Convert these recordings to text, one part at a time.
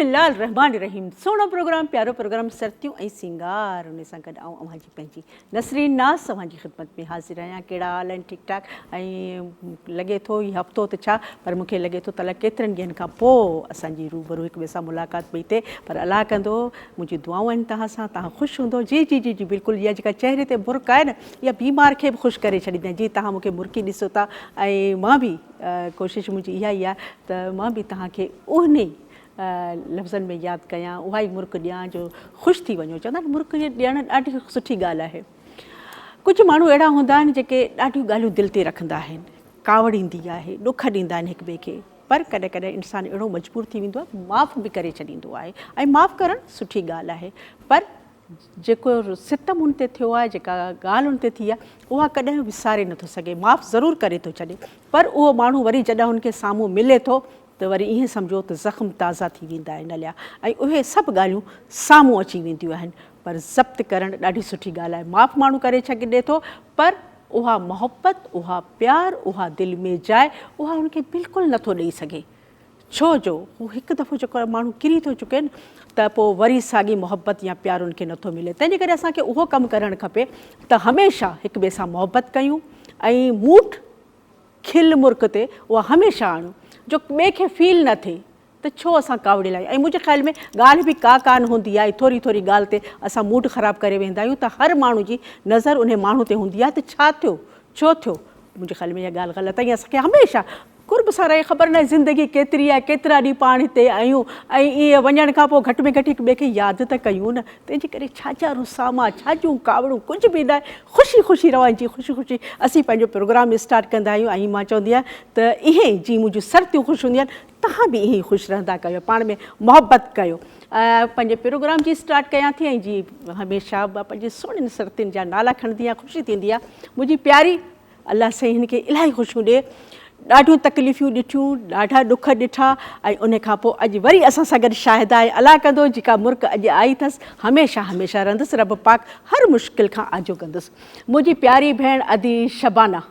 बिस्मिल्लाह रहमान रहीम। सोनो programme, प्यारो programme सर्तियूं ऐं सिंगार। उन सां गॾु आउं अव्हांजी पंहिंजी नसरीन नाज़ अव्हांजी ख़िदमत में हाज़िर आहियां। कहिड़ा हाल आहिनि? ठीकु ठाक। ऐं लॻे थो हीउ हफ़्तो त छा, पर मूंखे लॻे थो त केतिरनि ॾींहंनि खां पोइ असांजी रूबरू हिक ॿिए सां मुलाक़ात पई थिए। पर अलाह कंदो, मुंहिंजी दुआऊं आहिनि तव्हां सां, तव्हां ख़ुशि हूंदो। जी जी जी जी बिल्कुलु। इहा जेका चहिरे ते बुर्क आहे न, इहा बीमार खे बि ख़ुशि करे छॾींदी आहे। जी तव्हां मूंखे मुर्की ॾिसो था, ऐं मां बि कोशिशि मुंहिंजी इहा ई आहे त मां बि तव्हांखे उन लफ़्ज़नि में यादि कयां, उहा ई मुर्क ॾियां जो ख़ुशि थी वञो। चवंदा आहिनि मुर्क ॾियणु ॾाढी सुठी ॻाल्हि आहे। कुझु माण्हू अहिड़ा हूंदा आहिनि जेके ॾाढियूं ॻाल्हियूं दिलि ते रखंदा आहिनि, कावड़ ईंदी आहे, ॾुख ॾींदा आहिनि हिक ॿिए खे। पर कॾहिं कॾहिं इंसानु अहिड़ो मजबूर थी वेंदो आहे, माफ़ु बि करे छॾींदो आहे। ऐं माफ़ु करणु सुठी ॻाल्हि आहे। पर जेको सितम उन ते थियो आहे, जेका ॻाल्हि उन ते थी आहे, उहा कॾहिं विसारे नथो सघे। माफ़ु ज़रूरु करे थो छॾे, पर उहो माण्हू वरी जॾहिं हुनखे साम्हूं मिले थो त वरी ईअं सम्झो त ज़ख़्म ताज़ा थी वेंदा आहिनि हलिया, ऐं उहे सभु ॻाल्हियूं साम्हूं अची वेंदियूं आहिनि। पर ज़ब्त करणु ॾाढी सुठी ॻाल्हि आहे। माफ़ु माण्हू करे छॾे थो, पर उहा मोहबत, उहा प्यार, उहा दिलि में जाइ, उहा हुनखे बिल्कुलु नथो ॾेई सघे। छो जो हू हिकु दफ़ो जेको माण्हू किरी थो चुके न, त पोइ वरी साॻी मोहबत या प्यार उनखे नथो मिले। तंहिंजे करे असांखे उहो कमु करणु खपे त हमेशह हिक ॿिए सां मोहबत कयूं, ऐं मूठ खिल मुर्क ते उहा हमेशह आणूं जो ॿिए खे फील न थिए त छो असां कावड़े लाहियूं। ऐं मुंहिंजे ख़्याल में ॻाल्हि बि का कान हूंदी आहे, थोरी थोरी ॻाल्हि ते असां मूड ख़राबु करे वेंदा आहियूं त हर माण्हू जी नज़र उन माण्हू ते हूंदी आहे त छा थियो, छो थियो। मुंहिंजे ख़्याल में इहा ॻाल्हि ग़लति आहे। असांखे हमेशह कुर्ब सां रहे। ख़बर न आहे ज़िंदगी केतिरी आहे, केतिरा ॾींहं पाण हिते आहियूं, ऐं ईअं वञण खां पोइ घटि में घटि हिक ॿिए खे यादि त कयूं न। तंहिंजे करे छा रुसामा, छा जूं कावड़ूं, कुझु बि न आहे। ख़ुशी ख़ुशी रवां जी, ख़ुशी ख़ुशी असीं पंहिंजो प्रोग्राम स्टार्ट कंदा आहियूं। ऐं मां चवंदी आहियां त ईअं जीअं मुंहिंजूं सर्तियूं ख़ुशि हूंदियूं आहिनि, तव्हां बि ईअं ई ख़ुशि रहंदा कयो, पाण में मोहबत कयो। पंहिंजे प्रोग्राम जी स्टार्ट कयां थी, ऐं जी हमेशह पंहिंजे सुहिणनि सर्तियुनि जा नाला खणंदी आहियां। ख़ुशी थींदी आहे। मुंहिंजी प्यारी, अलाह साईं हिन खे इलाही ख़ुशियूं ॾिए। ॾाढियूं तकलीफ़ूं ॾिठियूं, ॾाढा ॾुख ॾिठा, ऐं उन खां पोइ अॼु वरी असां सां गॾु शाहिद आहे। अलाह कंदो जेका मुर्क अॼु आई अथसि हमेशह हमेशह रहंदसि। रब पाक हर मुश्किल खां आजो कंदुसि। मुंहिंजी प्यारी भेण अदी शबाना,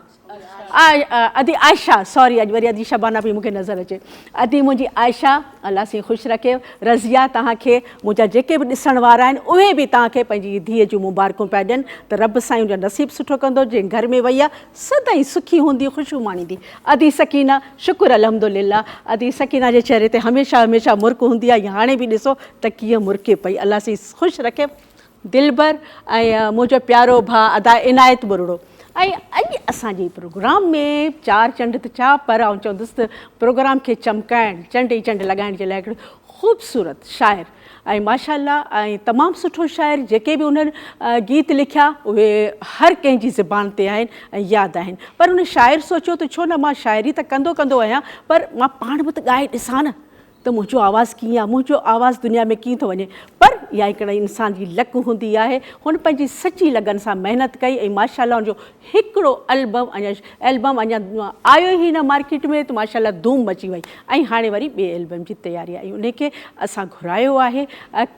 अदी आयशा, सॉरी, अॼु वरी अदी शबाना पई मूंखे नज़र अचे। अदी मुंहिंजी आयशा, अलाह साईं ख़ुशि रखे। रज़िया, तव्हांखे मुंहिंजा जेके बि ॾिसण वारा आहिनि उहे बि तव्हांखे पंहिंजी धीअ जूं मुबारकूं पिया ॾियनि त रब साईं उनजा नसीब सुठो कंदो। जंहिं घर में वई आहे सदाईं सुखी हूंदी, ख़ुशियूं माणींदी। अदी सकीना, शुक्र अल्हम्दुलिल्लाह। अदी सकीना जे चहिरे ते हमेशह हमेशह मुर्क हूंदी आहे। हाणे बि ॾिसो त कीअं मुर्के पई। अलाह साईं ख़ुशि रखे। दिलबर ऐं मुंहिंजो प्यारो भाउ अदा इनायत बुरड़ो। ऐं अॼु असांजे प्रोग्राम में चार चंड त छा, पर आउं चवंदुसि त प्रोग्राम खे चमकाइण, चंड ई चंड लॻाइण जे लाइ हिकिड़ो ख़ूबसूरत शाइर, ऐं माशाअल्लाह, ऐं तमामु सुठो शाइर। जेके बि उन्हनि गीत लिखिया उहे हर कंहिंजी ज़ुबान ते आहिनि ऐं यादि आहिनि। पर उन शाइर सोचियो त छो न मां शाइरी त कंदो आहियां, पर मां पाण बि त ॻाए ॾिसां न त मुंहिंजो आवाज़ु कीअं आहे, मुंहिंजो आवाज़ु दुनिया में कीअं थो वञे। पर इहा हिकिड़ी इंसान जी लक हूंदी आहे। हुन पंहिंजी सची लगन सां महिनत कई, ऐं माशाअल्लाह हुनजो हिकिड़ो एल्बम अञा आयो ई न मार्केट में, त माशाअल्लाह धूम मची वई। ऐं हाणे वरी ॿिए एल्बम जी तयारी आहे, ऐं उनखे असां घुरायो आहे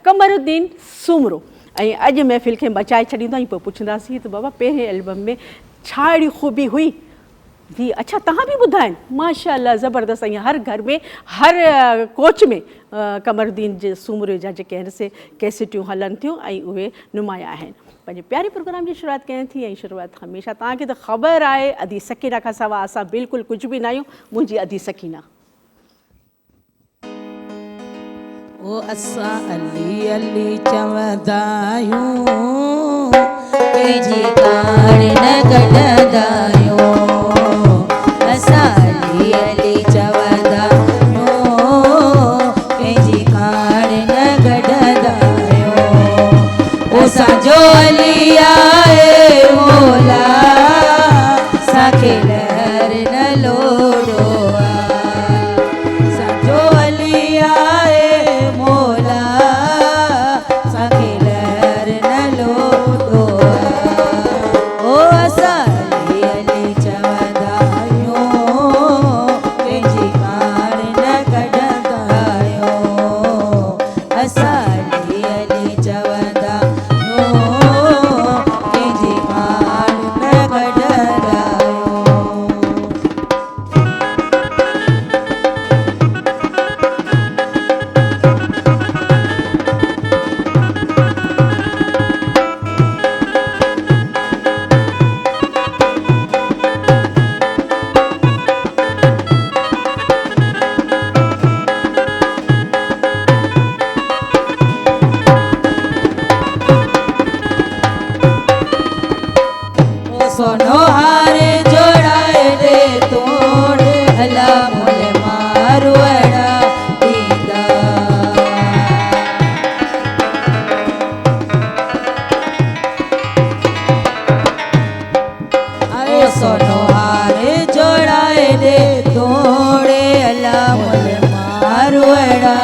कमरुद्दीन सूमरो। ऐं अॼु महफ़िल खे मचाए छॾींदो। ऐं पोइ पुछंदासीं त बाबा पहिरें एल्बम में छा अहिड़ी ख़ूबी हुई जी? अच्छा, तव्हां बि ॿुधाइनि। माशाअल्लाह ज़बरदस्त। ऐं हर घर में, हर कोच में कमरुद्दीन जे सूमरे जा जेके आहिनि से कैसेटियूं हलनि थियूं, ऐं उहे नुमाया आहिनि। पंहिंजे प्यारे प्रोग्राम जी शुरूआति कयां थी, ऐं शुरूआति हमेशह तव्हांखे त ख़बर आहे अदी सकीना खां सवाइ असां बिल्कुलु कुझु बि न आहियूं। मुंहिंजी अदी सकीना। ओ असां अली अली चवंदा आहियूं, कंहिंजी कान न कढंदा आहियूं। असां अली अली चवंदा आहियूं, कंहिंजी कान न कढंदा आहियूं। ओ असांजो अली आहे मौला, असांखे लहर न लोड़ो आहे। असांजो अली आहे मौला, असांखे लहर न लोड़ो आहे। ओ असां अली अली चवंदा आहियूं, कंहिंजी कान न कढंदा आहियूं। असां अली अली चवंदा आहियूं, कंहिंजी कान न कढंदा आहियूं। सोनो हार जोड़ाए दे तोड़ अला मोल मारवाड़ा दीदा आए सोनो हार जोड़ाए दे तोड़े अला मोल मारवाड़ा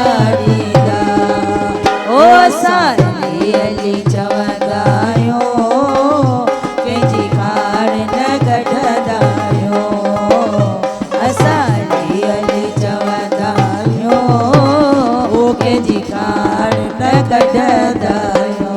दीदा ओ साली अली चवदायो केजी खाड़ न कढदायो असाली अली चवदायो ओ केजी खाड़ न कढदायो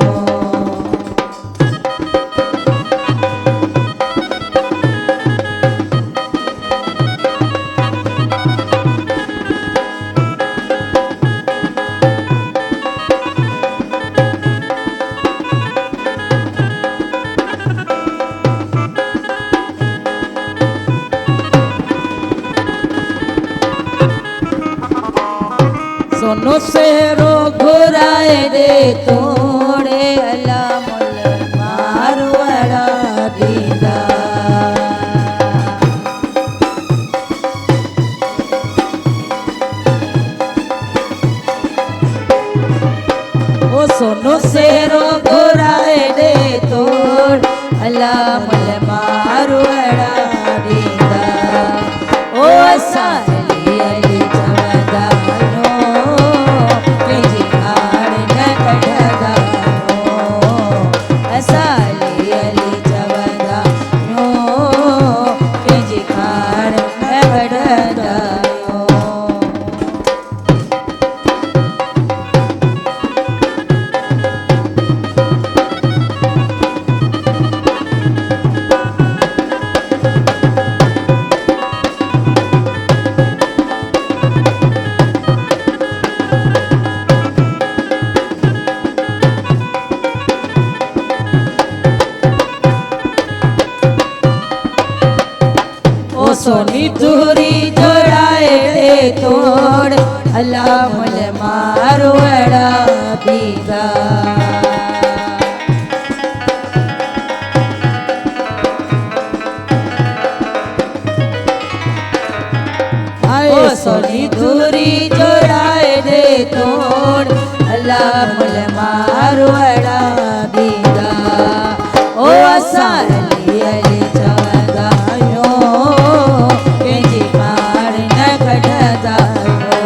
सोनो सेरो घुराए दे तोड़े अला मुल मारवाड़ा दीदा ओ सोनो सेरो घुराए दे तोड़ अला मुल मारवाड़ा दीदा ओ साली अली चवदायो केजी खाड़ न कढदायो असाली अली चवदायो केजी खाड़ न कढदायो ओ सोनी दूरी जोड़ाए दे तोड़ अला मुल मारवाड़ा दीदा ओ सोनी दूरी जोड़ाए दे तोड़ अला मुल मारवाड़ा दीदा ओ साली अली चवदायो केजी खाड़ न कढदायो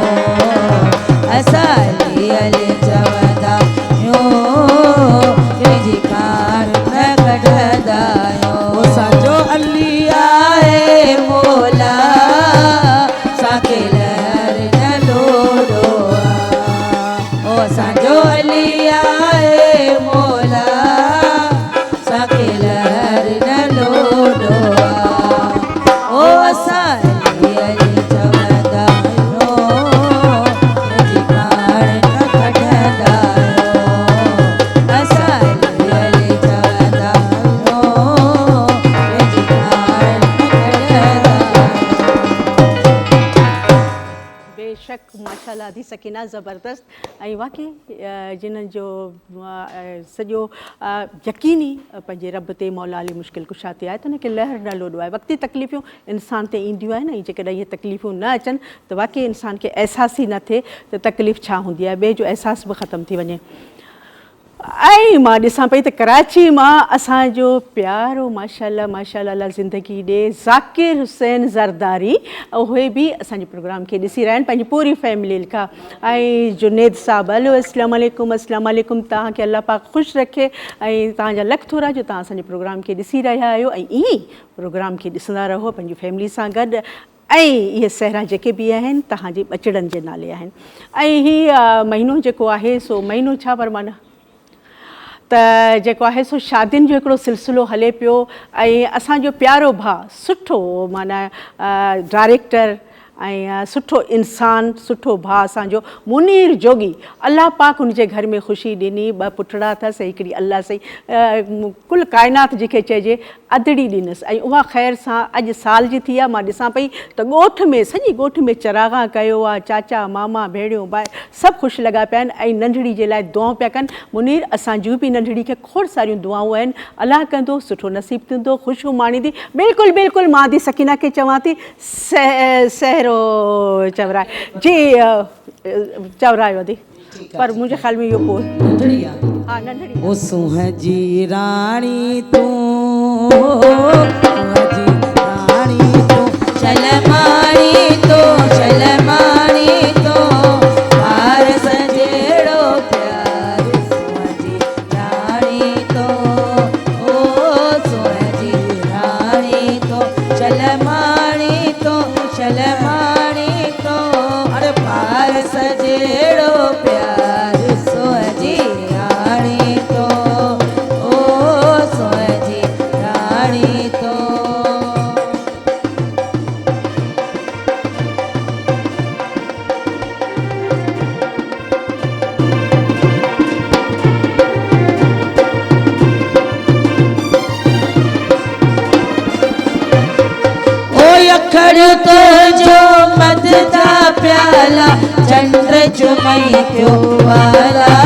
असाली अली चवदायो केजी खाड़ न कढदायो साजो अली आए मोला साके लहर न लोडोआ ओ साजो अली आए मोला साके लहर न लोडोआ ओ साली अली चवदायो केजी खाड़ न कढदायो असाली अली चवदायो केजी खाड़ न कढदायो बेशक माशाल्लाह दी सकीना ज़बरदस्त ऐं वाकई जिन्हनि जो सॼो यकीनी पंहिंजे रब ते मौला अली मुश्किल कुशा ते आहे त हुनखे लहर न लोॾो आहे वक़्ती तकलीफ़ूं इंसान ते ईंदियूं आहिनि ऐं जेकॾहिं इहे तकलीफ़ूं न अचनि त वाकई इंसान खे अहसास ई न थिए त तकलीफ़ छा हूंदी आहे ॿिए जो अहसास बि ख़तमु थी वञे ऐं मां ॾिसां पई त कराची मां असांजो प्यारो माशाल्लाह माशाल्लाह ज़िंदगी ॾे ज़ाकिर हुसैन ज़रदारी उहे बि असांजे प्रोग्राम खे ॾिसी रहिया आहिनि पंहिंजी पूरी फैमिली खां ऐं जुनेद साहब हलो अस्सलाम वालेकुम तव्हांखे अल्लाह पाक ख़ुशि रखे ऐं तव्हांजा लख थोरा जो तव्हां असांजे प्रोग्राम खे ॾिसी रहिया आहियो ऐं ईअं ई प्रोग्राम खे ॾिसंदा रहो पंहिंजी फैमिली सां गॾु ऐं इहे सहरा जेके बि आहिनि तव्हांजे ॿचिड़नि जे नाले आहिनि ऐं हीअ महीनो जेको आहे सो महीनो छा पर माना त जेको आहे सो शादियुनि जो हिकिड़ो सिलसिलो हले पियो ऐं असांजो प्यारो भाउ सुठो माना डायरेक्टर ऐं सुठो इंसान, सुठो भाउ असांजो मुनीर जोगी। अलाह पाक हुनजे घर में ख़ुशी ॾिनी, 2 पुटड़ा अथसि, हिकिड़ी अलाह सई कुल काइनात जेके चइजे अदड़ी ॾिनसि। ऐं उहा ख़ैर सां अॼु साल जी थी आहे। मां ॾिसां पई त ॻोठ में, सॼी ॻोठ में चरागा कयो आहे, चाचा मामा भेणियूं भाई सभु ख़ुशि लॻा पिया आहिनि ऐं नंढड़ी जे लाइ दुआऊं पिया कनि। मुनीर असां जूं बि नंढड़ी खे खोड़ सारियूं दुआऊं आहिनि, अलाह कंदो सुठो नसीबु थींदो, ख़ुशियूं माणींदी। बिल्कुलु बिल्कुलु मां थी सकीना खे चवां थी सहरो चवराए जी, चवरायो थी, पर मुंहिंजे ख़्याल में इहो पोइ नंढड़ी आहे। हा नंढड़ी ओ सुंह जी राणी तूं, सुंह जी राणी तूं, चल माणी तो, चल माणी तो, हार सजेड़ो प्यार सुंह जी राणी तो, ओ सुंह जी राणी तो, चल माणी तो, चल माणी तो, अरे पार सजेड़ो प्यार सुंह जी राणी तो, ओ सुंह जी राणी तो। अखड़ तो जो मद जा प्याला, चंद्र चुमई पियो वाला।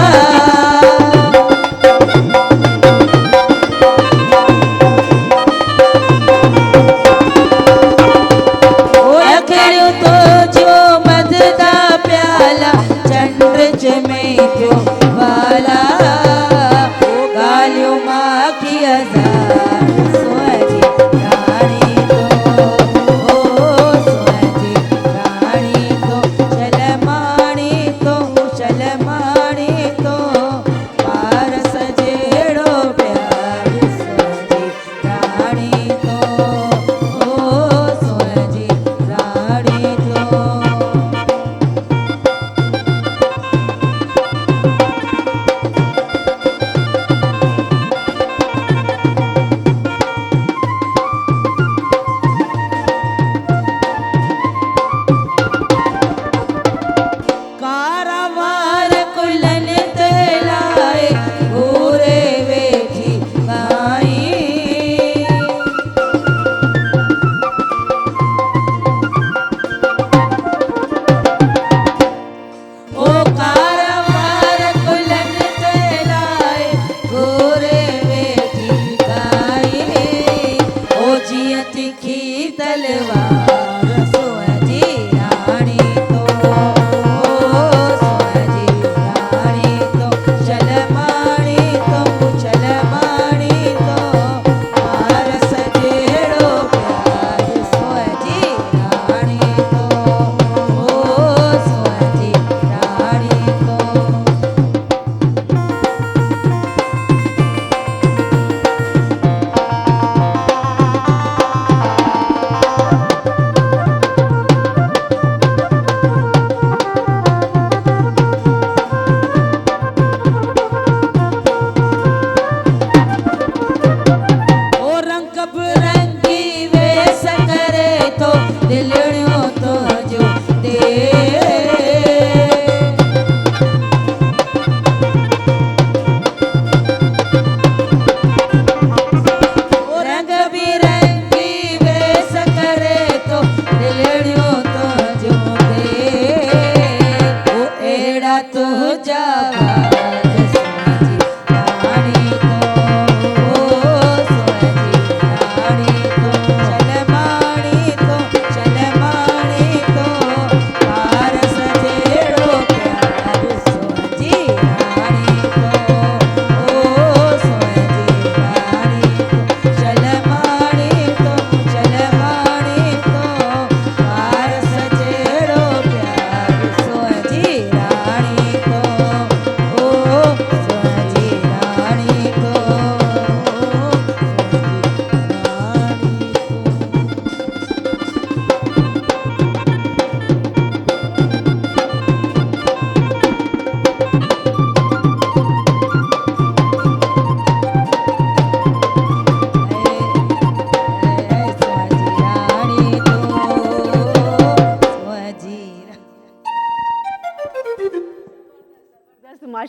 अखड़ तो जो मद जा प्याला, चंद्र चुमई पियो वाला। गालियों मां की अज़ार सुंह जी राणी तो,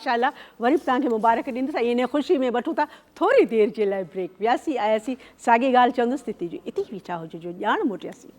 माशाल्लाह वरी तव्हांखे मुबारक ॾींदसि। इन ख़ुशी में वठूं था थोरी देरि जे लाइ ब्रेक। वियासीं आयासीं साॻी ॻाल्हि चवंदुसि तिती जो इती बि छा हुजे जो ॼाण मोटियासीं।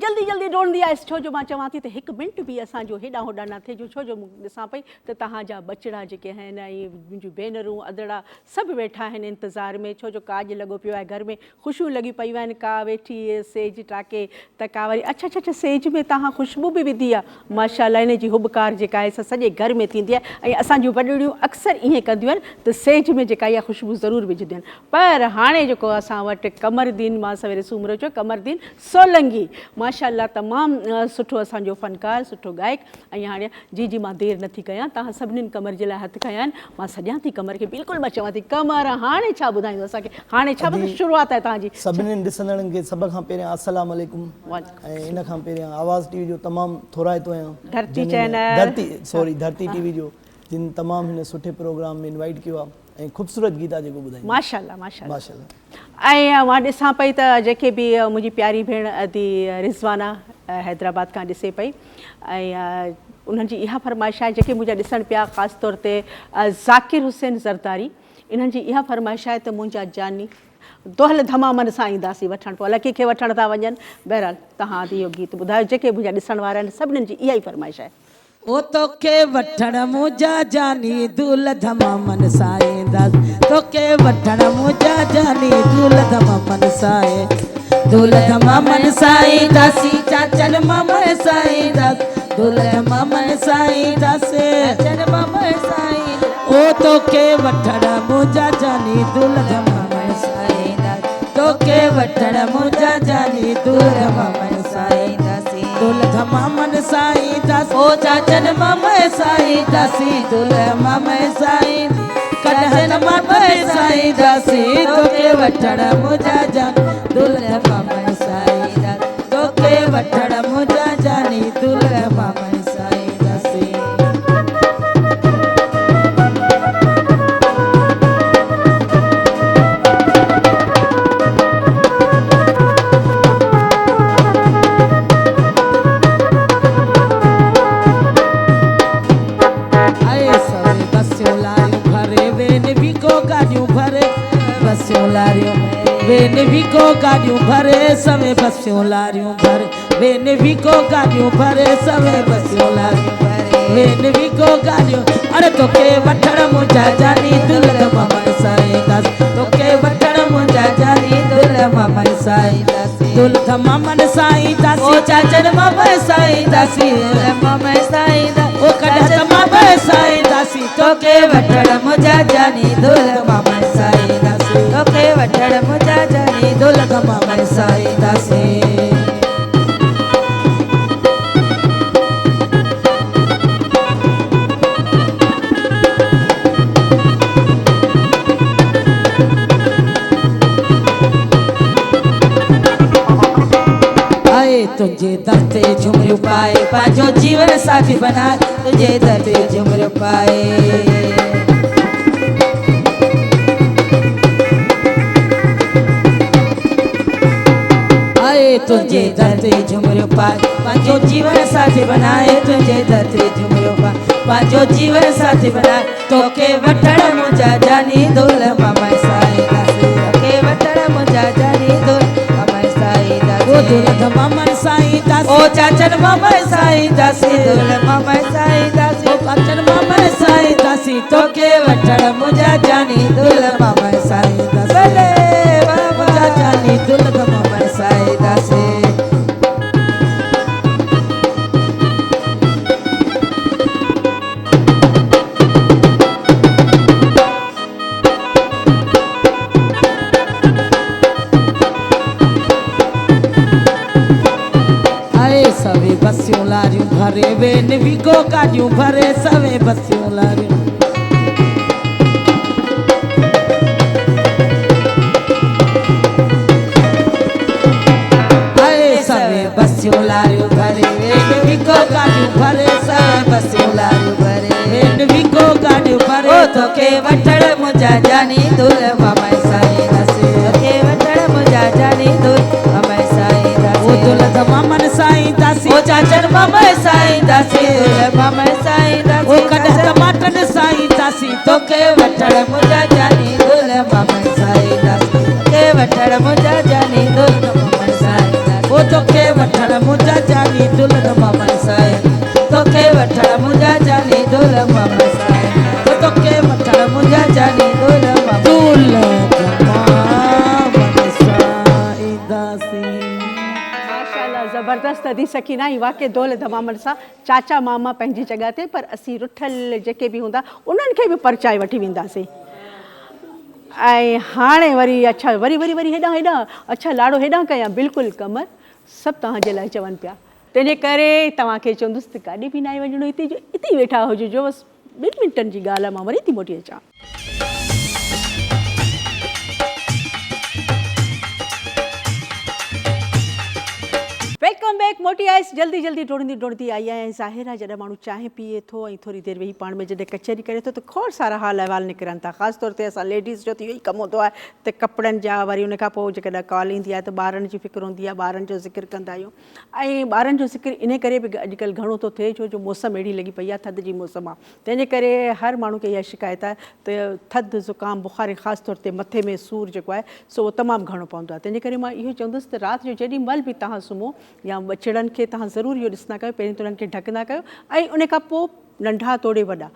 जल्दी जल्दी दौड़ंदी आहे छो जो मां चवां थी त हिकु मिंट बि असांजो हेॾां होॾां न थिए जो छो जो ॾिसां पई त तव्हांजा बचिड़ा जेके आहिनि ऐं मुंहिंजूं भेनरूं अदड़ा सभु वेठा आहिनि इंतज़ार में छो जो काज लॻो पियो आहे घर में ख़ुशियूं लॻी पियूं आहिनि। का वेठी सेज टाके त का वरी अच्छा अच्छा अच्छा सेज में तव्हां ख़ुशबू बि विधी आहे माशाल्लाह। इन जी हुबकार जेका आहे सॼे घर में थींदी आहे ऐं असांजूं वॾड़ियूं अक्सर ईअं कंदियूं आहिनि त सेज में जेका इहा ख़ुशबू ज़रूरु विझंदियूं आहिनि। पर हाणे जेको असां वटि कमरदीन मां सवेरे सूमर जो कमरदीन सोलंगी माशाल्लाह तमामु सुठो असांजो फ़नकार सुठो गायक। ऐं हाणे जी मां देरि नथी कयां तव्हां सभिनीनि कमर जे लाइ हथु खयां आहिनि। मां सॼां थी कमर खे बिल्कुलु मां चवां थी कमर हाणे छा ॿुधाईंदो असांखे हाणे छा शुरूआत आहे तव्हांजी। सभिनीनि ॾिसंदड़नि खे सभ खां पहिरियां अस्सलाम वालेकुम ऐं इन खां पहिरियां आवाज़ टीवी जो तमामु थोराइतो आहियां धरती टीवी जो जिन तमामु हिन सुठे प्रोग्राम में इनवाइट कयो आहे ऐं ख़ूबसूरत गीता जेको ॿुधाई माशाल्लाह माशाल्लाह। ऐं मां ॾिसां पई त जेके बि मुंहिंजी प्यारी भेण अदी रिज़वाना हैदराबाद खां ॾिसे पई ऐं उन्हनि जी इहा फरमाइश आहे जेके मुंहिंजा ॾिसण पिया ख़ासि तौर ते ज़ाकिर हुसैन ज़रदारी इन्हनि जी इहा फरमाइश आहे त मुंहिंजा जानी दोहल धमामन सां ईंदासीं वठणु पोइ अलाए कंहिंखे वठण था वञनि। बहरहाल तव्हां इहो गीत ॿुधायो जेके मुंहिंजा ॾिसण वारा आहिनि सभिनीनि जी इहा ई फरमाइश आहे। ओ तोखे वठण मुंहिंजा जानी दूल धमामन सां ईंदासीं तोखे वठण मुंहिंजा जानी दूल धमामन सां दूल धमामन सां ईंदासीं चाचन मामन सां ईंदासीं दूल धमामन सां ईंदासीं चाचन मामन सां ओ तोखे वठण मुंहिंजा जानी दूल धमामन सां ईंदासीं तोखे वठण मुंहिंजा जानी दूल धमामन सां ईंदासीं दूल धमामन सां ईंदासीं ओ चाचन मामन सां ईंदासीं दूल मामन सां कॾहिं मामन सां ईंदासीं तोखे वठण मुंहिंजा जानी दूल मामन सां ईंदासीं तोखे वठण मुंहिंजा जानी दूल मामन सां ईंदासीं। वेन भी को गाड़ियों भरे सवे बसियों लारियों भरे वेन भी को गाड़ियों भरे सवे बसियों लारियों भरे वेन भी को गाड़ियों अरे तोखे वठण मुंहिंजा जानी दिल मामन सां ईंदासीं तोखे वठण मुंहिंजा जानी दिल मामन सां ईंदासीं दिल मामन सां ईंदासीं ओ चाचन मामन सां ईंदासीं मामन सां ईंदासीं ओ कॾहिं मामन सां ईंदासीं तोखे वठण मुंहिंजा जानी दिल मामन सां ईंदासीं तोखे वठण मुंहिंजा जानी दिल मामन सां ईंदासीं। तुझे दर ते झुमरियूं पाए पंहिंजो जीवन साथी बनाए तुझे दर ते झुमरियूं पाए आए तुझे दर ते झुमरियूं पाए पंहिंजो जीवन साथी बनाए तुझे दर ते झुमरियूं पाए पंहिंजो जीवन साथी बनाए तोखे वठण मुंहिंजा जानी दुल मामन सां ईंदासीं तोखे वठण मुंहिंजा जानी दुल मामन सां ईंदासीं ओ दुल मामन सां ईंदासीं ओ चाचन मामन सां ईंदासीं दुल मामन सां ईंदासीं ओ चाचन मामन सां ईंदासीं तोखे वठण मुंहिंजा जानी दुल मामन सां ईंदासीं मुंहिंजा जानी दुल मामन सां ईंदासीं। सवे बसियूं लारियूं भरे वेन भी को गाड़ियूं भरे सवे बसियूं लारियूं सवे बसियूं लारियूं भरे वेन भी को गाड़ियूं भरे सवे बसियूं लारियूं भरे वेन भी को गाड़ियूं तोखे वठण मुंहिंजा जानी दुल मामा साईं दास तोखे वठण मुंहिंजा जानी दुल मामा साईं दास ओ दुल मामन साईं दास ओ चाचर मामा साईं दास दुल मामा साईं दास ओ कॾहिं टमाटन साईं दास तोखे वठण मुंहिंजा जानी दुल मामा साईं दास तोखे वठण मुंहिंजा जानी दुल मामा साईं दास ओ तोखे वठण मुंहिंजा जानी दुल मामा साईं तोखे वठण मुंहिंजा जानी दुल मामा साईं ओ तोखे वठण मुंहिंजा जानी दुल मामा दुल मामा साईं दास माशाल्लाह ज़बरदस्त अदी सकीना ई वाक़ई दौल धमामन सां चाचा मामा पंहिंजी जॻह ते पर असीं रुठल जेके बि हूंदा उन्हनि खे बि परचाए वठी वेंदासीं ऐं हाणे वरी अच्छा वरी वरी वरी हेॾां हेॾां अच्छा लाड़ो हेॾां कयां बिल्कुलु कमर सभु तव्हांजे लाइ चवनि पिया तंहिंजे करे तव्हांखे चवंदुसि त काॾे बि न आहे वञिणो हिते जो हिते ई वेठा हुजो जो बसि 2 मिंटनि जी ॻाल्हि आहे मां वरी थी मोटी अचां वेलकम बैक मोटी आयसि जल्दी जल्दी डोड़ंदी आई आहियां ज़ाहिर आहे जॾहिं माण्हू चांहि पीए थो ऐं थोरी देरि वेही पाण में जॾहिं कचहरी करे थो त खोड़ सारा हाल अहिवाल निकिरनि था ख़ासि तौर ते असां लेडीज़ जो त इहो ई कमु हूंदो आहे त कपिड़नि जा वरी उन खां पोइ जेकॾहिं कॉल ईंदी आहे त ॿारनि जी फ़िक्र हूंदी आहे ॿारनि जो ज़िक्र कंदा आहियूं ऐं ॿारनि जो ज़िक्र इन करे बि अॼुकल्ह घणो थो थिए छो जो मौसम अहिड़ी लॻी पई आहे थधि जी मौसम आहे तंहिंजे करे हर माण्हू खे इहा शिकायत आहे त थधि ज़ुकाम बुख़ार ख़ासि तौर ते मथे में सूर जेको आहे सो उहो तमामु घणो पवंदो आहे तंहिंजे करे मां इहो चवंदुसि त राति जो जेॾी महिल बि तव्हां सुम्हो या ॿचिड़नि खे तव्हां ज़रूरु इहो ॾिसंदा कयो पहिरीं त उन्हनि खे ढकंदा कयो ऐं उन खां पोइ नंढा तोड़े वॾा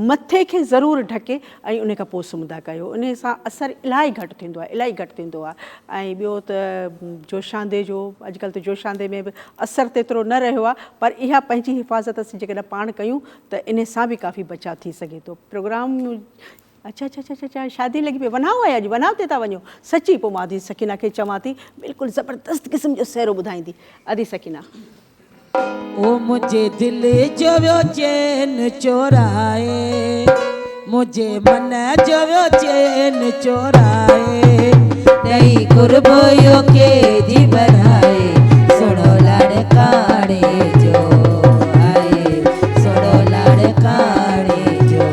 मथे खे ज़रूरु ढके ऐं उन खां पोइ सुम्हंदा कयो उन सां असरु इलाही घटि थींदो आहे इलाही घटि थींदो आहे ऐं ॿियो त जोशांदे जो अॼुकल्ह त जोशांदे में बि असरु तेतिरो न रहियो आहे पर इहा पंहिंजी हिफ़ाज़त असीं जेकॾहिं पाण कयूं त इन सां बि काफ़ी बचाव थी सघे थो प्रोग्राम अच्छा अच्छा अच्छा अच्छा शादी लॻी पई वनाव आहे अॼु वनाव ते था वञो सची पोइ मां अदी सकीना खे चवां थी बिल्कुलु ज़बरदस्त क़िस्म जो सहरो ॿुधाईंदी अदी सकीना ओ मुझे दिल जो वियो चैन चोराए मुझे मन जो वियो चैन चोराए ॾेई कुर्बोयो के दी बनाए सोड़ो लड़काड़े जो आए सोड़ो लड़काड़े जो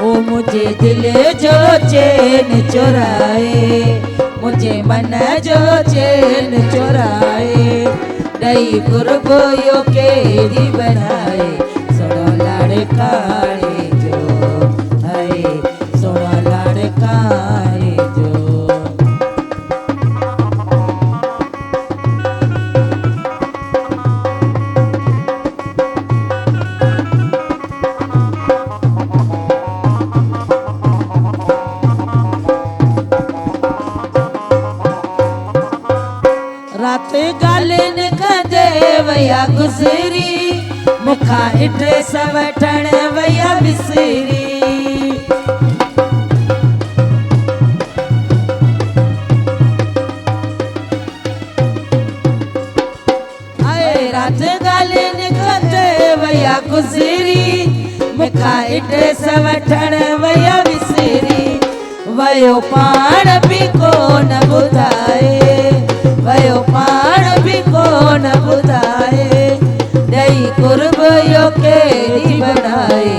ओ मुझे दिल जो चैन चोराए मुझे मन जो चैन चोराए ॾेई कुर्बोयो के दी बनाए सोड़ो लड़काड़े जो आए सोड़ो लड़काड़े जो रात गालिन कदे वया गुज़री मुखा ड्रेस वठण वया विसरी आए रात गालिन कदे वया गुज़री मुखा ड्रेस वठण वया विसरी वयो पाण बि कोन ॿुधाए वयो पाण बि कोन ॿुधाए ॾेई कुर्बोयो के दी बनाए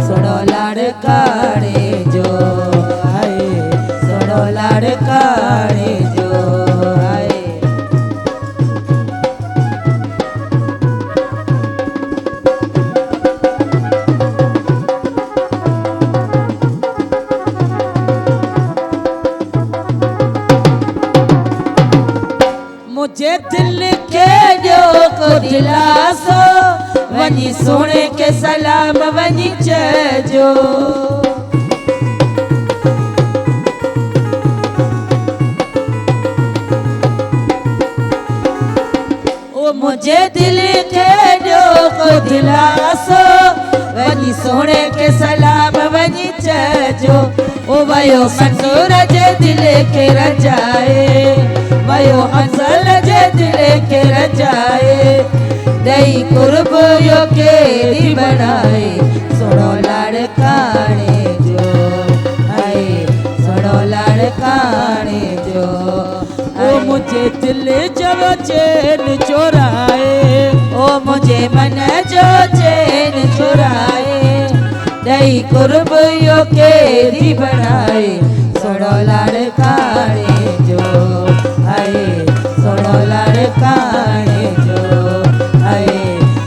सोड़ो लड़काड़े जो आए सोड़ो लड़काड़े जो आए मुझे दिल के जो को दिलासो वनी सोने के सलाम वनी चजो ओ मुझे दिल के जो को दिलासो वनी सोने के सलाम वनी चजो ओ वयो मंसूर जे दिल के रजाए वयो असल जे दिल के रजाए ॾेई कुर्बोयो के दी बनाए सोड़ो लड़काड़े जो आए सोड़ो लड़काड़े जो ओ मुझे दिल जो चैन चोराए ओ मुझे मन जो चैन चोराए ॾेई तई कुर्ब यो के दी बनाए सोड़ो लाड़काने जो आए सोड़ो लाड़काने जो आए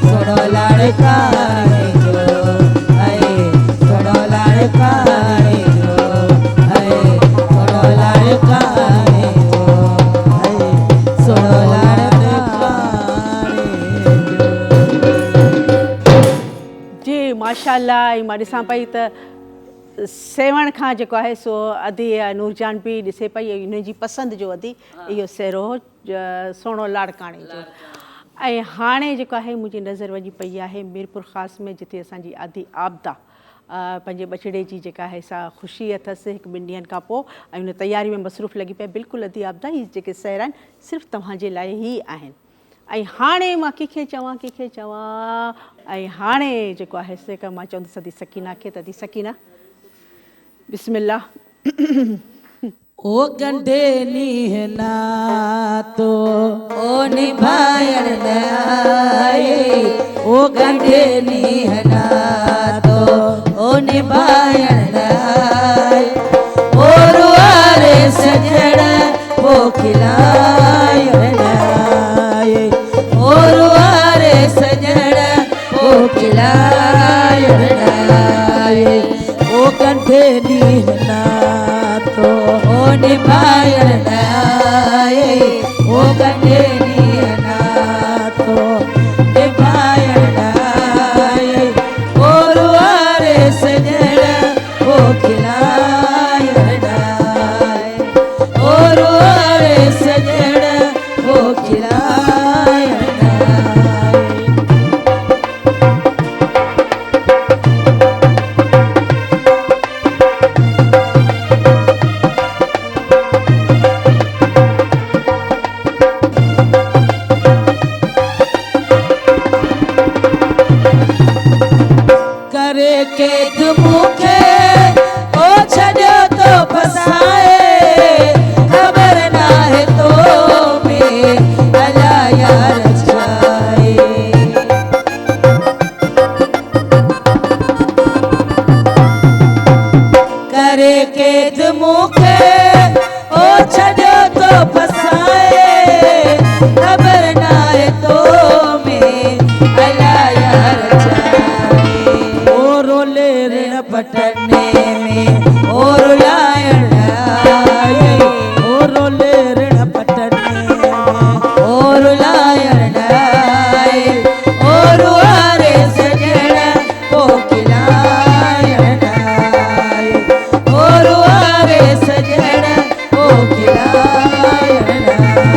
सोड़ो लाड़काने जो आए सोड़ो लाड़काने जो आए सोड़ो लाड़काने जो आए सोड़ो लाड़काने जी माशाल्लाह ऐं मां ॾिसां पई त सेवण खां जेको आहे सो अदी नूरजान बि ॾिसे पई ऐं हुन जी पसंदि जो अदी इहो सेरो सोणो लाड़काणे जो ऐं हाणे जेको आहे मुंहिंजी नज़र वञी पई आहे मीरपुर ख़ासि में जिते असांजी आदि आबदा पंहिंजे बछड़े जी जेका आहे सा ख़ुशी अथसि हिकु ॿिनि ॾींहंनि खां पोइ ऐं हुन तयारी में मसरूफ़ लॻी पई बिल्कुलु आदि आबदा ही जेके सैर आहिनि सिर्फ़ु तव्हांजे लाइ ई आहिनि ऐं हाणे मां कंहिंखे चवां ऐं हाणे जेको आहे से मां चवंदसि अदी सकीना खे त अदी सकीना बिस्मिल्लाह ओ गंढे नीह ना तो ओ निभायण न आए ओ गंढे नीह ना तो ओ निभायण न आए ओ रुआरे सजण वो खिलायण न आए ओ रुआरे सजण वो खिलायण न आए ओ गंढे नीह ना तो ओ निभायण न आए ओ गंढे नीह ना तो निभायण न आए ओ रुआरे सजण वो खिलायण न आए ओ रुआरे सजण वो खिलायण न आए करे के मुखे ओ छड़ो तो फसाए खबर ना है तो में अला यार छाए करे के मुखे ओ छड़ो तो फसाए खबर ना है तो में अला यार छाए ओ रोले ऋण पटने में ओ रुलायण आए ओ रोले ऋण पटने में ओ रुलायण आए ओ रुआरे सजण वो खिलायण आए ओ रुआरे सजण वो खिलायण आए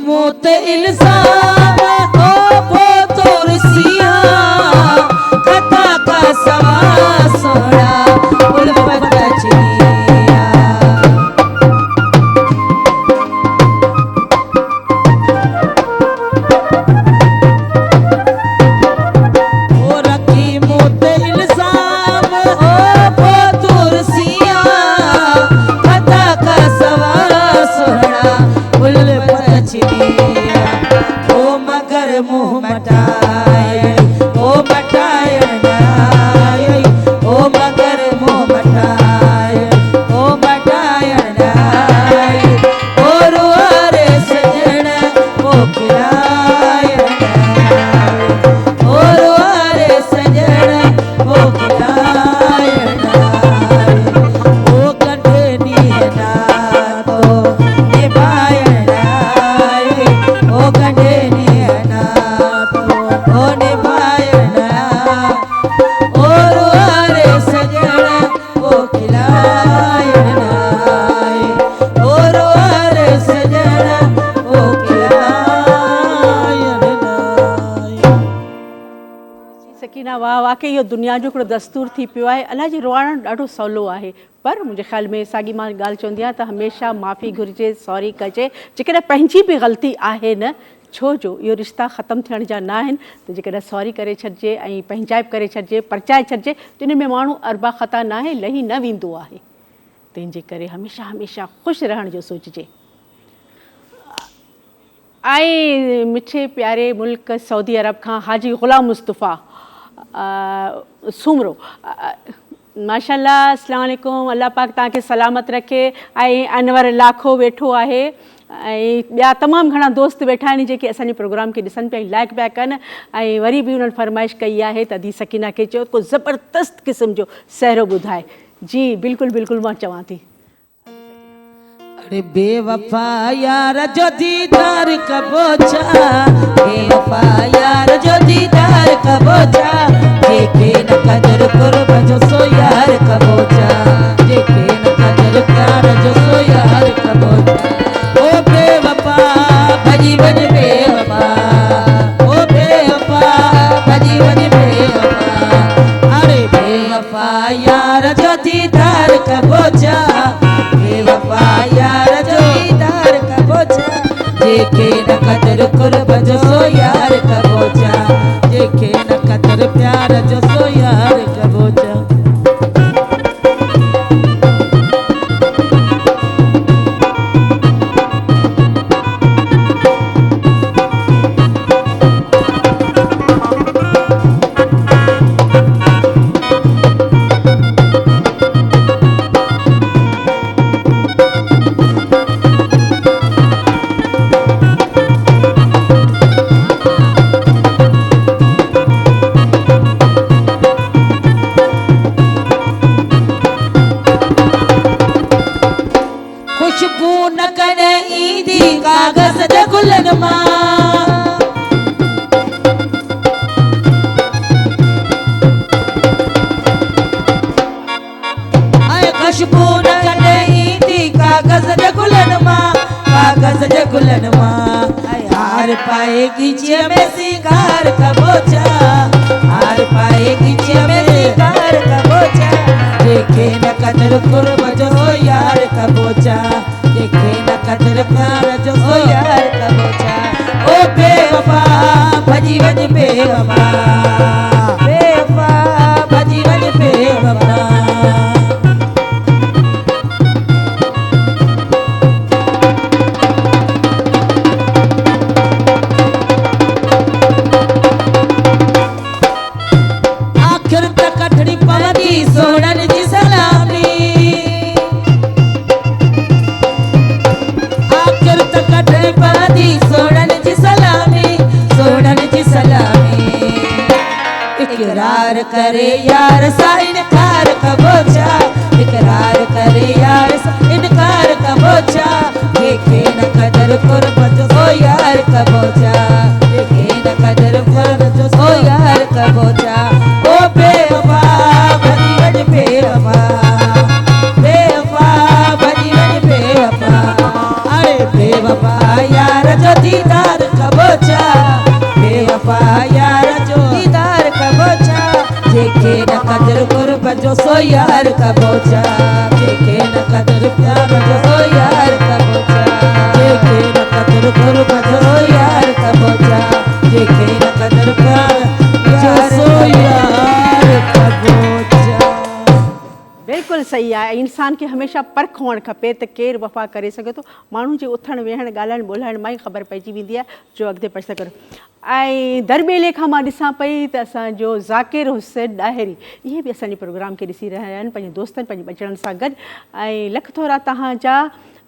मोत इल्जाम ओ वो तुरसिया कथा का सवा सोना उल्फत चिया ओ रखी मोत इल्जाम ओ वो तुरसिया कथा का सवा सोना उल्फत चिया ओ मगर मुँह मटाए ओ मटायण न आए ओ मगर मुँह मटाए ओ मटायण न आए ओ रुआरे सजण वो खिलायण न आए ओ रुआरे सजण वो खिलायण न आए ओ गंढे नीह ना तो निभायण न आए ओ गंढे नीह ना तो ओ निभायण ओ रुआरे सजण वो खिलायण आए ओ रुआरे सजण वो खिलायण आए सकीना वाह वाकई इहो दुनिया जो हिकिड़ो दस्तूर थी पियो आहे अलाए जी रोअण ॾाढो सवलो आहे पर मुंहिंजे ख़्याल में साॻी मां ॻाल्हि चवंदी आहियां त हमेशह माफ़ी घुरिजे सॉरी कजे जेकॾहिं पंहिंजी बि ग़लती आहे न छो जो इहो रिश्ता ख़तमु थियण जा न आहिनि त जेकॾहिं सॉरी करे छॾिजे ऐं पंहिंजाइप करे छॾिजे परचाए छॾिजे त इन में माण्हू अरबा ख़ता न आहे लही न वेंदो आहे। तंहिंजे करे हमेशह हमेशह ख़ुशि रहण जो सोचिजे। ऐं मिठे प्यारे मुल्क सऊदी अरब खां हाजी ग़ुलाम मुस्तफ़ा सुमरो माशाल्लाह अस्सलाम वालेकुम, अल्लाह पाक तव्हांखे सलामत रखे। ऐं अनवर लाखो वेठो आहे ऐं ॿिया तमामु घणा दोस्त वेठा आहिनि जेके असांजे प्रोग्राम खे ॾिसनि पिया लाइक पिया कनि। ऐं वरी बि उन्हनि फरमाइश कई आहे त अदी सकीना खे चयो को ज़बरदस्त क़िस्म जो सहरो ॿुधाए। जी बिल्कुलु बिल्कुलु मां चवां थी। अरे बेवफा यार जो दीदार कबो छा, बेवफा यार जो दीदार कबो छा, जेके न कदर कुर्ब जो सो यार कबो छा, जेके न कदर प्यार जो सो यार कबो छा। ओ बेवफा भजी वञ बेवफा, ओ बेवफा भजी वञ बेवफा। अरे बेवफा यार जो दीदार कबो छा, बेवफा यार जो दीदार कबो छा, जेके न कदर कुर्ब जो सो यार कबो छा, जेके न कदर प्यार जो सो यार कबो छा। खुशबू न कॾहिं ईंदी कागज़ जे गुलनि मां, ऐं खुशबू न कॾहिं ईंदी कागज़ जे गुलनि मां, कागज़ जे गुलनि मां। हार पाए ॻिचीअ में सिंगार कबो छा, हार पाए ॻिचीअ में सिंगार कबो छा, जेके न कदर कुर्ब जो सो यार कबो छा, जेके न कदर प्यार जो सो यार कबो छा। ओ बेवफा भजी वञ बेवफा, बेवफा भजी वञ बेवफा। आखिर त कटड़ी पवंदी सोणनि जी सलामी, आखिर त कटड़ी पवंदी सोणनि जी सलामी, सोणनि जी सलामी। इकरार करे यार सा इनकार कबो छा, इकरार करे यार सा इनकार कबो छा, जेके न कदर कुर्ब जो सो यार कबो छा, जेके न कदर कुर्ब जो सो यार कबो छा। ओ बेवफा भजी वञ बेवफा, बेवफा भजी वञ बेवफा। अरे बेवफा यार जो दीदार कबो छा, बेवफा यार जो दीदार कबो छा, जेके न कदर कुर्ब जो सो यार कबो छा, जेके न कदर प्यार जो सो यार कबो छा, जेके न कदर कुर्ब जो सो यार कबो छा, जेके न कदर प्यार जो सो यार कबो छा। बिल्कुलु सही आहे। इंसान खे हमेशह परख हुअणु खपे त केरु वफ़ा करे सघे थो। माण्हू जे उथणु वेहणु ॻाल्हाइणु ॿोलाइण मां ई ख़बर पइजी वेंदी आहे जो अॻिते पढ़ सघो। ऐं दरबेले खां मां ॾिसां पई त असांजो ज़ाकिर हुसैन ॾाहिरी इहे बि असांजे प्रोग्राम खे ॾिसी रहिया आहिनि पंहिंजे दोस्तनि पंहिंजे ॿचड़नि सां गॾु। ऐं लख थोरा तव्हांजा।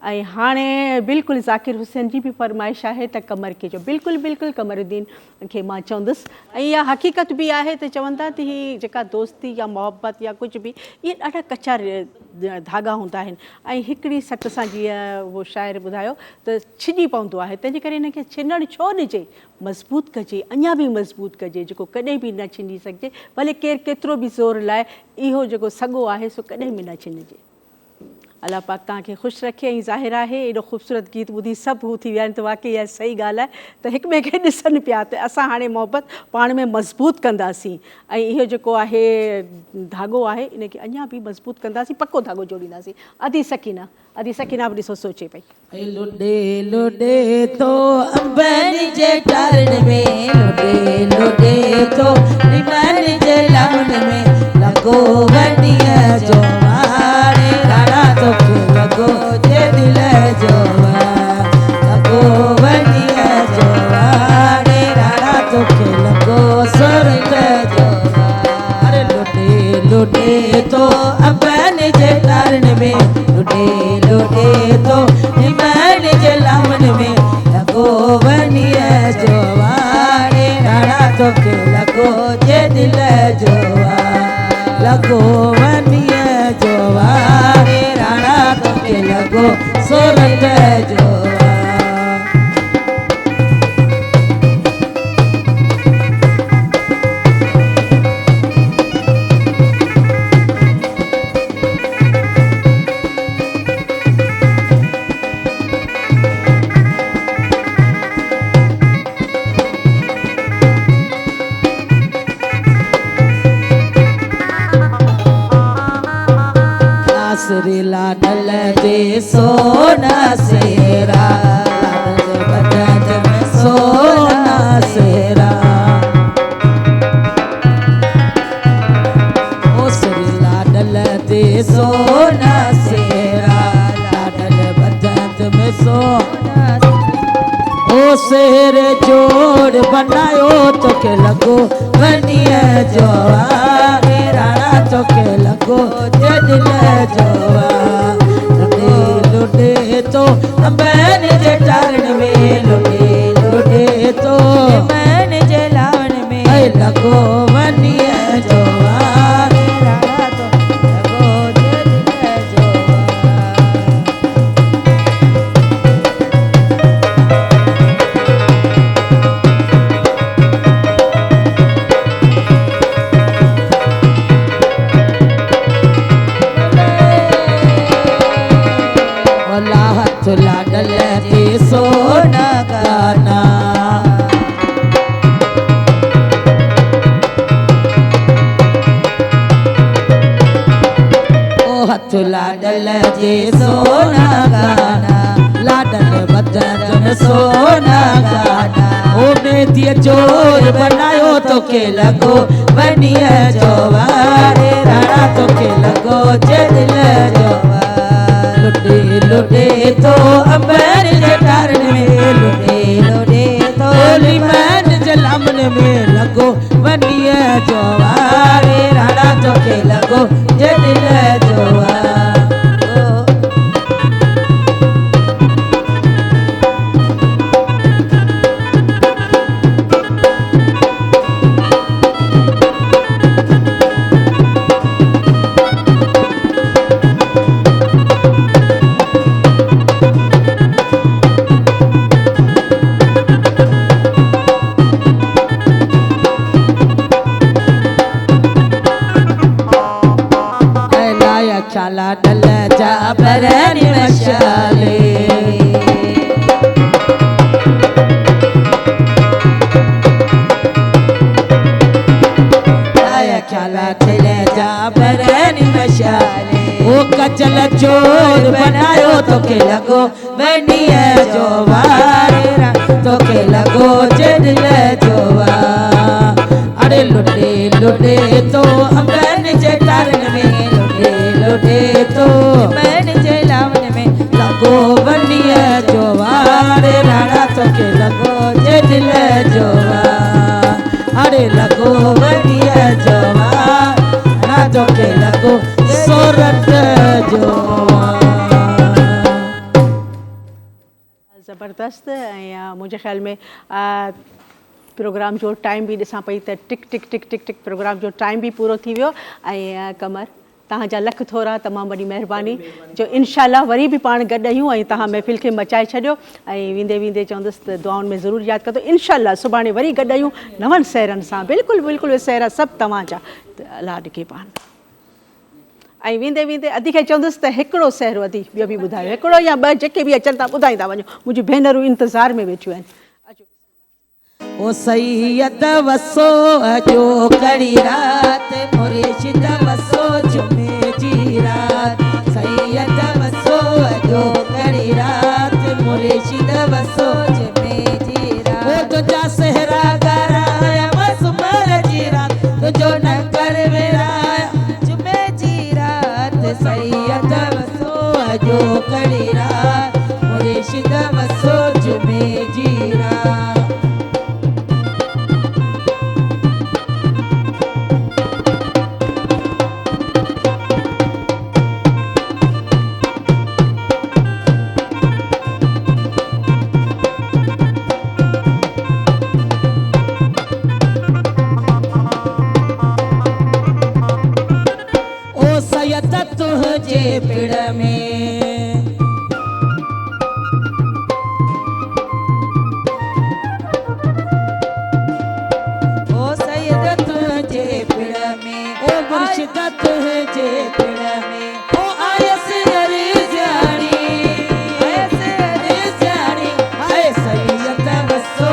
ऐं हाणे बिल्कुलु ज़ाकिर हुसैन जी बि फरमाइश आहे त कमर के जो बिल्कुलु बिल्कुलु कमरुद्दीन खे मां चवंदुसि। ऐं इहा हक़ीक़त बि आहे त चवंदा त हीअ जेका दोस्ती या मोहबत या कुझु बि इहे ॾाढा कचा धागा हूंदा आहिनि। ऐं हिकिड़ी सट सां जीअं उहो शाइर ॿुधायो त छिॼी पवंदो आहे, तंहिंजे करे हिनखे छिनणु छो ॾिजे, मज़बूत कजे, अञा बि मज़बूत कजे, जेको कॾहिं बि न छिनी सघिजे। भले केरु केतिरो बि ज़ोर लाइ इहो जेको सॻो आहे सो कॾहिं बि न छिनिजे। अल्लाह पाक तव्हांखे ख़ुशि रखे। ऐं ज़ाहिर आहे एॾो ख़ूबसूरत गीत ॿुधी सभु हू थी विया आहिनि त वाक़ई इहा सही ॻाल्हि आहे त हिक ॿिए खे ॾिसनि पिया त असां हाणे मोहबत पाण में मज़बूत कंदासीं ऐं इहो जेको आहे धाॻो आहे इनखे अञा बि मज़बूत कंदासीं, पको धाॻो जोड़ींदासीं। अदी सकीना बि ॾिसो सोचे पई लुॾे लुॾे तो अंबनि जे टारनि में, लुॾे लुॾे तो निमनि जे लवण में, लॻो वॾीअ जो वारे राणा तोखे लॻो जे दिल जो वार, लॻो वॾीअ जो वारे राणा तोखे लॻो सुरत जो वार। लुॾे लुॾे तो अंबनि जे टारनि में, लुॾे लुॾे तो निमनि जे लवण में, लॻो वॾीअ जो वारे राणा तोखे लॻो जे दिल जो वार, लॻो वॾीअ जो वारे राणा तोखे लॻो सुरत जो वार। आसरे लाडल दे सोना सेरा, लाडल बदन में सोना सेरा, ओसरे लाडल दे सोना सेरा, लाडल बदन में सोना ओ शेर जोड़ बनायो तोखे लॻो वॾीअ जो वारे राणा तोखे लॻो जे दिल जो वार। लुॾे लुॾे तो अंबनि जे टारनि में, लुॾे लुॾे तो निमनि जे लवण में, लॻो वॾीअ जो वारे राणा तोखे लॻो जे दिल जो वार। हथ लाडल दे सोना गाना, ओ हथ लाडल जे सोना गाना, लाडल बदन में सोना गाना, ओ मेहंदीअ जोर बनायो तोखे लॻो वॾीअ जो वारे राणा तोखे लॻो जे दिल जो वार। लुॾे लुॾे तो अंबनि जे टारनि में, लुॾे लुॾे तो निमनि जे लवण में, लॻो वॾीअ जो वारे राणा तोखे लॻो जे दिल जो वार। लाडल जा भरन मशाले, आया ख्याला ठल जा भरन मशाले, ओ कचल चोर बनायो तोखे लॻो वॾीअ जो वारे तोखे लॻो जे दिल जो वार। अरे लुॾे लुॾे तो अंबनि जे टारनि में, लुॾे लुॾे तो निमनि जे लवण में, लॻो वॾीअ जो वारे राणा तोखे लॻो जे दिल जो वार। अरे लॻो वॾीअ जो वार राणा तोखे लॻो सोरठ जो वार। ज़बरदस्त। ऐं मुंहिंजे ख़्याल में प्रोग्राम जो टाइम बि ॾिसां पई त टिक टिक टिक टिक टिक प्रोग्राम जो टाइम बि पूरो थी वियो। ऐं कमर तव्हांजा लख थोरा, तमामु वॾी महिरबानी जो इंशाल्लाह वरी बि पाण गॾु आहियूं ऐं तव्हां महफ़िल खे मचाए छॾियो। ऐं वेंदे वेंदे चवंदुसि त दुआउनि में ज़रूरु यादि कंदो। इंशाल्लाह सुभाणे वरी गॾु आहियूं नवनि सहरनि सां। बिल्कुलु बिल्कुलु सहरा सभु तव्हांजा। त अलाह ॾिके पाण। ऐं वेंदे वेंदे अधी खे चवंदुसि त हिकिड़ो सहरो अधी ॿियो बि ॿुधायो, हिकिड़ो या ॿ जेके बि अचनि था ॿुधाईंदा वञो, मुंहिंजी भेनरूं इंतज़ार में वेठियूं आहिनि। ओ सैयद वसो जो कड़ी रात मुर्शिद वसो जुमे जी रात, सैयद वसो जो कड़ी रात मुर्शिद वसो जुमे जी रात। ओ तुझा सहरा कराया मसमर जी रात, तुझो नकर विराया जुमे जी रात, सैयद वसो जो कड़ी रात मुर्शिद वसो जुमे जी रात। तुझे पिड़ में ओ सैयद तुझे पिड़ में, ओ मुर्शिद तुझे पिड़ में, ओ आयस अरे जानी, आयस अरे जानी, आय सैयद वसो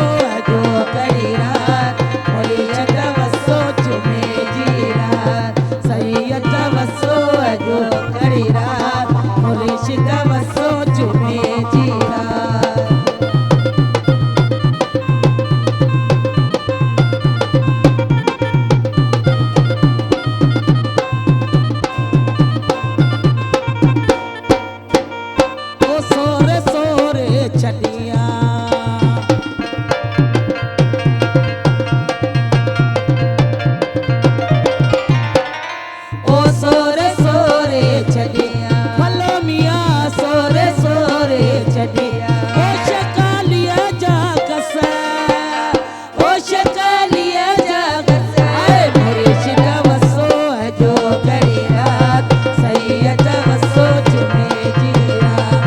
जो कड़ी रात मुर्शिद वसो जुमे जी रात, सैयद वसो जो कड़ी रात मुर्शिद वसो जुमे जी रात। ओ सोरे सोरे छटिया, ओ सोरे सोरे छटिया, भलो मियाँ सोरे सोरे छटिया, ओ शकालिया जा कसा, ओ शकालिया जा कसा, आए मुर्शिद वसो जो कड़ी रात, सैयद वसो जुमे जी रात,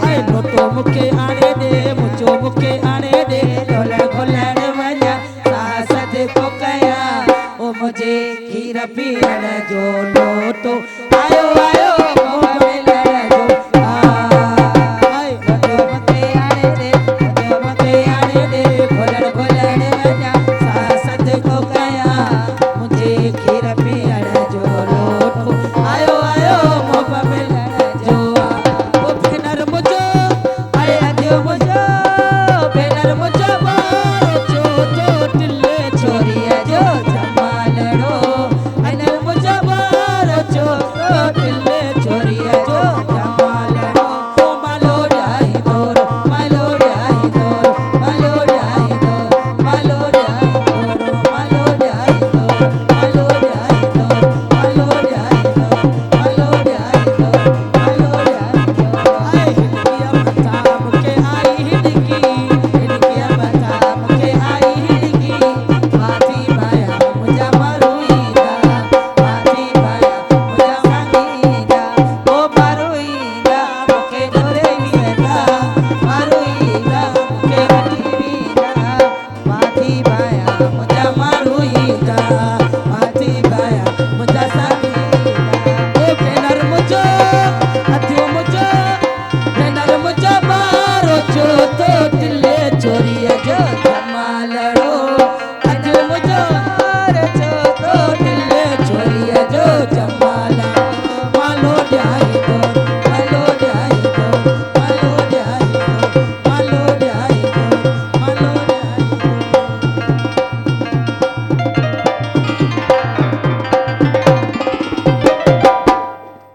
आए लोटो मुखे आणे दे मुचो मुखे आणे दे ढोलण घोलण वञा सासद को कया ओ मुझे खीर पीअण जो लोटो आयो आयो मोह मिलण जो आए लोटो मुखे आणे दे मुचो मुखे आणे दे ढोलण घोलण वञा सासद को कया मुझे खीर पीअण जो लोटो आयो आयो मोह मिलण जो ओ भेनर मुझो अरे अजो मुझो भेनर मुझो